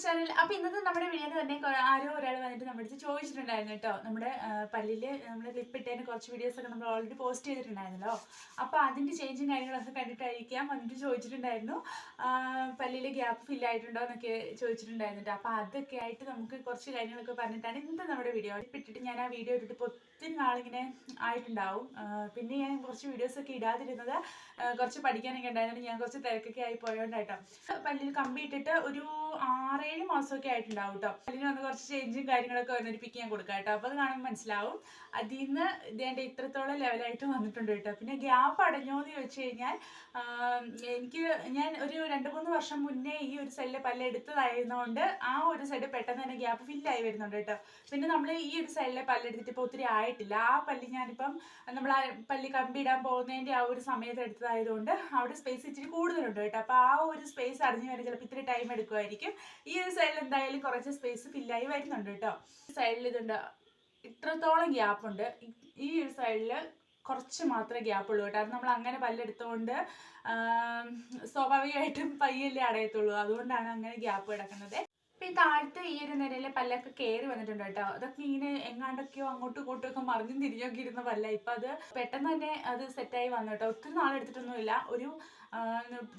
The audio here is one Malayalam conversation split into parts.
ചാനൽ. അപ്പോൾ ഇന്നത്തെ നമ്മുടെ വീഡിയോ തന്നെ ആരോ ഒരാൾ വന്നിട്ട് നമ്മുടെ അടുത്ത് ചോദിച്ചിട്ടുണ്ടായിരുന്നു കേട്ടോ. നമ്മുടെ പല്ലിൽ നമ്മൾ ക്ലിപ്പ് ഇട്ടതിന് കുറച്ച് വീഡിയോസൊക്കെ നമ്മൾ ഓൾറെഡി പോസ്റ്റ് ചെയ്തിട്ടുണ്ടായിരുന്നല്ലോ. അപ്പോൾ അതിൻ്റെ ചേഞ്ചും കാര്യങ്ങളൊക്കെ കണ്ടിട്ടായിരിക്കാം വന്നിട്ട് ചോദിച്ചിട്ടുണ്ടായിരുന്നു, പല്ലിൽ ഗ്യാപ്പ് ഫില്ലായിട്ടുണ്ടോ എന്നൊക്കെ ചോദിച്ചിട്ടുണ്ടായിരുന്നു കേട്ടോ. അപ്പോൾ അതൊക്കെ ആയിട്ട് നമുക്ക് കുറച്ച് കാര്യങ്ങളൊക്കെ പറഞ്ഞിട്ടാണ് ഇന്നത്തെ നമ്മുടെ വീഡിയോ. ഇട്ടിട്ട് ഞാൻ ആ വീഡിയോ ഇട്ടിട്ട് ഇപ്പോൾ ഒത്തിരി നാളിങ്ങനെ ആയിട്ടുണ്ടാവും. പിന്നെ ഞാൻ കുറച്ച് വീഡിയോസൊക്കെ ഇടാതിരുന്നത് കുറച്ച് പഠിക്കാനൊക്കെ ഉണ്ടായിരുന്നു. ഞാൻ കുറച്ച് തിരക്കൊക്കെ ആയി പോയോണ്ടായിട്ടോ. പല്ലിൽ കമ്പി ഇട്ടിട്ട് ഒരു 6-7 മാസമൊക്കെ ആയിട്ടുണ്ടാവും കേട്ടോ. പല്ലിന് വന്ന് കുറച്ച് ചേഞ്ചും കാര്യങ്ങളൊക്കെ വന്നിരിപ്പിക്കാൻ ഞാൻ കൊടുക്കാം കേട്ടോ. അപ്പോൾ അത് കാണുമ്പോൾ മനസ്സിലാവും. അതിൽ നിന്ന് ഇതേണ്ട ഇത്രത്തോളം ലെവലായിട്ട് വന്നിട്ടുണ്ട് കേട്ടോ. പിന്നെ ഗ്യാപ്പ് അടഞ്ഞോ എന്ന് ചോദിച്ചു കഴിഞ്ഞാൽ ഞാൻ ഒരു 2-3 വർഷം മുന്നേ ഈ ഒരു സൈഡിലെ പല്ല് എടുത്തതായിരുന്നതുകൊണ്ട് ആ ഒരു സൈഡ് പെട്ടെന്ന് തന്നെ ഗ്യാപ്പ് ഫില്ലായി വരുന്നുണ്ട് കേട്ടോ. പിന്നെ നമ്മൾ ഈ ഒരു സൈഡിലെ പല്ലെടുത്തിട്ട് ഇപ്പോൾ ഒത്തിരി ആയിട്ടില്ല. ആ പല്ല് ഞാനിപ്പം നമ്മൾ ആ പല്ല് കമ്പി ഇടാൻ പോകുന്നതിൻ്റെ ആ ഒരു സമയത്ത് എടുത്തതായതുകൊണ്ട് അവിടെ സ്പേസ് ഇച്ചിരി കൂടുതലുണ്ട് കേട്ടോ. അപ്പോൾ ആ ഒരു സ്പേസ് അടഞ്ഞു വരാൻ ചിലപ്പോൾ ഇത്തിരി ടൈം എടുക്കുമായിരിക്കും. ഈ ഒരു സൈഡിൽ എന്തായാലും കുറച്ച് സ്പേസ് ഫില്ലായി വരുന്നുണ്ട് കേട്ടോ. സൈഡിൽ ഇതുണ്ട്, ഇത്രത്തോളം ഗ്യാപ്പുണ്ട്. ഈ ഒരു സൈഡിൽ കുറച്ച് മാത്രമേ ഗ്യാപ്പ് ഉള്ളൂ കേട്ടോ. അത് നമ്മൾ അങ്ങനെ പല്ലെടുത്തുകൊണ്ട് സ്വാഭാവികമായിട്ടും പയ്യല്ലേ അടയത്തുള്ളൂ. അതുകൊണ്ടാണ് അങ്ങനെ ഗ്യാപ്പ് കിടക്കുന്നത്. അപ്പം ഈ താഴത്തെ ഈ ഒരു നിരയിലെ പല്ലൊക്കെ കയറി വന്നിട്ടുണ്ട് കേട്ടോ. അതൊക്കെ ഇങ്ങനെ എങ്ങാണ്ടൊക്കെയോ അങ്ങോട്ടും ഇങ്ങോട്ടും ഒക്കെ മറിഞ്ഞും തിരിഞ്ഞൊക്കെ ഇരുന്ന പല്ല. ഇപ്പം അത് പെട്ടെന്ന് തന്നെ അത് സെറ്റായി വന്നു കേട്ടോ. ഒത്തിരി നാളെടുത്തിട്ടൊന്നുമില്ല. ഒരു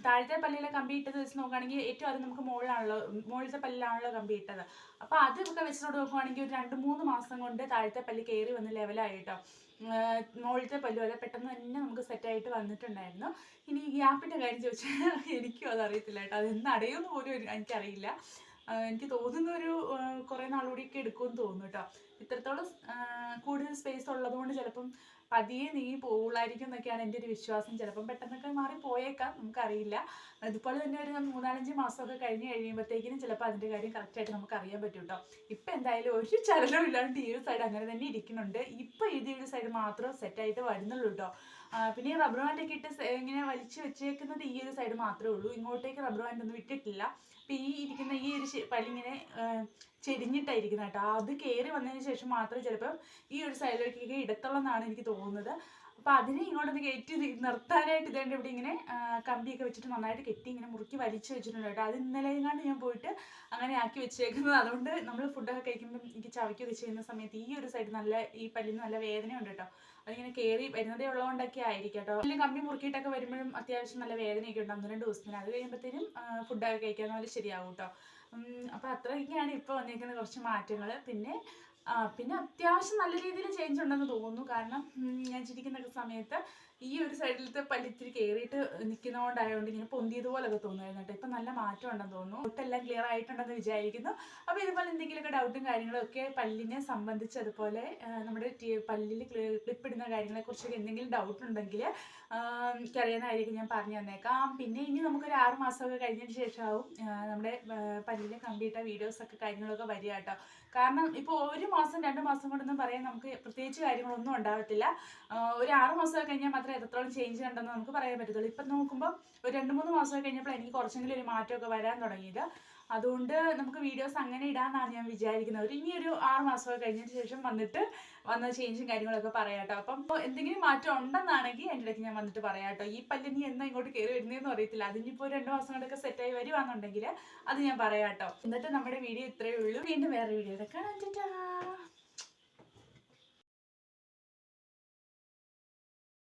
താഴത്തെ പല്ലിലെ കമ്പി ഇട്ടത് വെച്ച് നോക്കുകയാണെങ്കിൽ ഏറ്റവും ആദ്യം നമുക്ക് മുകളിലത്തെ പല്ലിലാണല്ലോ കമ്പി ഇട്ടത്. അപ്പോൾ അതൊക്കെ വെച്ചിട്ട് നോക്കുകയാണെങ്കിൽ ഒരു 2-3 മാസം കൊണ്ട് താഴത്തെ പല്ല് കയറി വന്ന് ലെവലായി കേട്ടോ. മുകളിലത്തെ പല്ലും അതെ പെട്ടെന്ന് തന്നെ നമുക്ക് സെറ്റായിട്ട് വന്നിട്ടുണ്ടായിരുന്നു. ഇനി ഈ ഗ്യാപ്പിൻ്റെ കാര്യം ചോദിച്ചാൽ എനിക്കും അതറിയത്തില്ല കേട്ടോ. അതെന്ന് അടയുമെന്ന് പോലും എനിക്കറിയില്ല. എനിക്ക് തോന്നുന്ന ഒരു കുറേ നാളുകൂടിയൊക്കെ എടുക്കുമെന്ന് തോന്നുന്നു കേട്ടോ. ഇത്രത്തോളം കൂടുതൽ സ്പേസ് ഉള്ളതുകൊണ്ട് ചിലപ്പം പതിയെ നീങ്ങി പോവുള്ളായിരിക്കും എന്നൊക്കെയാണ് എൻ്റെ ഒരു വിശ്വാസം. ചിലപ്പം പെട്ടെന്നൊക്കെ മാറി പോയേക്കാം, നമുക്കറിയില്ല. അതുപോലെ തന്നെ ഒരു 3-4-5 മാസമൊക്കെ കഴിഞ്ഞ് കഴിയുമ്പോഴത്തേക്കിനും ചിലപ്പോൾ അതിൻ്റെ കാര്യം കറക്റ്റായിട്ട് നമുക്ക് അറിയാൻ പറ്റും കേട്ടോ. ഇപ്പം എന്തായാലും ഒരു ചലനവും ഇല്ലാണ്ട് ഈ ഒരു സൈഡ് അങ്ങനെ തന്നെ ഇരിക്കുന്നുണ്ട്. ഇപ്പം ഈ ഒരു സൈഡ് മാത്രം സെറ്റായിട്ട് വരുന്നുള്ളൂ കേട്ടോ. പിന്നെ റബ്ബർ ബാൻഡൊക്കെ ഇട്ട് ഇങ്ങനെ വലിച്ച് വെച്ചേക്കുന്നത് ഈ ഒരു സൈഡ് മാത്രമേ ഉള്ളൂ. ഇങ്ങോട്ടേക്ക് റബ്ബർ ബാൻഡ് ഒന്നും ഇട്ടിട്ടില്ല. അപ്പം ഈ ഇരിക്കുന്ന ഈ ഒരു പല്ലിങ്ങനെ ചെരിഞ്ഞിട്ടായിരിക്കുന്നത് കേട്ടോ. അത് കയറി വന്നതിന് ശേഷം മാത്രമേ ചിലപ്പം ഈ ഒരു സൈഡിലേക്കൊക്കെ ഇടത്തുള്ളൂ എന്നാണ് എനിക്ക് തോന്നുന്നത്. അപ്പോൾ അതിനെ ഇങ്ങോട്ടൊന്ന് കയറ്റി നിർത്താനായിട്ട് ഇതേണ്ട ഇവിടെ ഇങ്ങനെ കമ്പിയൊക്കെ വെച്ചിട്ട് നന്നായിട്ട് കെട്ടി ഇങ്ങനെ മുറുക്കി വലിച്ചു വെച്ചിട്ടുണ്ട് കേട്ടോ. അത് ഇന്നലെ എങ്ങാണ്ട് ഞാൻ പോയിട്ട് അങ്ങനെ ആക്കി വെച്ചേക്കുന്നത്. അതുകൊണ്ട് നമ്മൾ ഫുഡൊക്കെ കഴിക്കുമ്പോൾ എനിക്ക് ചവയ്ക്കൊക്കെ ചെയ്യുന്ന സമയത്ത് ഈ ഒരു സൈഡ് ഈ പല്ലിന് നല്ല വേദനയുണ്ട് കേട്ടോ. അതിങ്ങനെ കയറി വരുന്നതേ ഉള്ളതുകൊണ്ടൊക്കെ ആയിരിക്കും കേട്ടോ. അല്ലെങ്കിൽ കമ്പി മുറുക്കിയിട്ടൊക്കെ വരുമ്പോഴും അത്യാവശ്യം നല്ല വേദനയൊക്കെ ഉണ്ട് 1-2 ദിവസത്തിന്. അത് കഴിയുമ്പോഴത്തേനും ഫുഡൊക്കെ കഴിക്കാൻ നല്ല ശരിയാവും കേട്ടോ. അപ്പോൾ അത്രയൊക്കെയാണ് ഇപ്പോൾ വന്നിരിക്കുന്ന കുറച്ച് മാറ്റങ്ങൾ. പിന്നെ അത്യാവശ്യം നല്ല രീതിയിൽ ചേഞ്ച് ഉണ്ടെന്ന് തോന്നുന്നു. കാരണം ഞാൻ ചിരിക്കുന്ന സമയത്ത് ഈ ഒരു സൈഡിലത്തെ പല്ലിത്തിരി കയറിയിട്ട് നിൽക്കുന്നതുകൊണ്ടായതുകൊണ്ട് ഇങ്ങനെ പൊന്തിയതുപോലൊക്കെ തോന്നുമായിരുന്നു കേട്ടോ. ഇപ്പം നല്ല മാറ്റം ഉണ്ടെന്ന് തോന്നുന്നു. ഒട്ടെല്ലാം ക്ലിയർ ആയിട്ടുണ്ടെന്ന് വിചാരിക്കുന്നു. അപ്പോൾ ഇതുപോലെ എന്തെങ്കിലുമൊക്കെ ഡൗട്ടും കാര്യങ്ങളൊക്കെ പല്ലിനെ സംബന്ധിച്ച്, അതുപോലെ നമ്മുടെ പല്ലിൽ ക്ലിപ്പിടുന്ന കാര്യങ്ങളെക്കുറിച്ചൊക്കെ എന്തെങ്കിലും ഡൗട്ട് ഉണ്ടെങ്കിൽ എനിക്കറിയാവുന്നതായിരിക്കും, ഞാൻ പറഞ്ഞു തന്നേക്കാം. പിന്നെ ഇനി നമുക്കൊരു 6 മാസമൊക്കെ കഴിഞ്ഞതിന് ശേഷമാവും നമ്മുടെ പല്ലിൽ കമ്പിയിട്ട വീഡിയോസൊക്കെ കാര്യങ്ങളൊക്കെ വരിക കേട്ടോ. കാരണം ഇപ്പോൾ 1 മാസം 2 മാസം കൊണ്ടൊന്നും പറയാൻ നമുക്ക് പ്രത്യേകിച്ച് കാര്യങ്ങളൊന്നും ഉണ്ടാകത്തില്ല. ഒരു 6 മാസമൊക്കെ കഴിഞ്ഞാൽ മാത്രമേ എത്രത്തോളം ചേഞ്ച് ഉണ്ടെന്ന് നമുക്ക് പറയാൻ പറ്റത്തുള്ളൂ. ഇപ്പം നോക്കുമ്പോൾ ഒരു 2-3 മാസമൊക്കെ കഴിഞ്ഞപ്പോൾ എനിക്ക് കുറച്ചെങ്കിലും ഒരു മാറ്റമൊക്കെ വരാൻ തുടങ്ങിയത്. അതുകൊണ്ട് നമുക്ക് വീഡിയോസ് അങ്ങനെ ഇടാമെന്നാണ് ഞാൻ വിചാരിക്കുന്നത്. ഇനിയൊരു 6 മാസമൊക്കെ കഴിഞ്ഞതിന് ശേഷം വന്ന ചേഞ്ചും കാര്യങ്ങളൊക്കെ പറയാം കേട്ടോ. അപ്പം എന്തെങ്കിലും മാറ്റം ഉണ്ടെന്നാണെങ്കിൽ എൻ്റെ ഇടയ്ക്ക് ഞാൻ വന്നിട്ട് പറയാം കേട്ടോ. ഈ പല്ലിനി എന്നാ ഇങ്ങോട്ട് കയറി വരുന്നതെന്ന് അറിയത്തില്ല. അതിനിപ്പോൾ 2 മാസം കൊണ്ടൊക്കെ സെറ്റായി വരുവാണെന്നുണ്ടെങ്കിൽ അത് ഞാൻ പറയാം കേട്ടോ. എന്നിട്ട് നമ്മുടെ വീഡിയോ ഇത്രയേ ഉള്ളൂ. വീണ്ടും വേറെ വീഡിയോ കാണാം.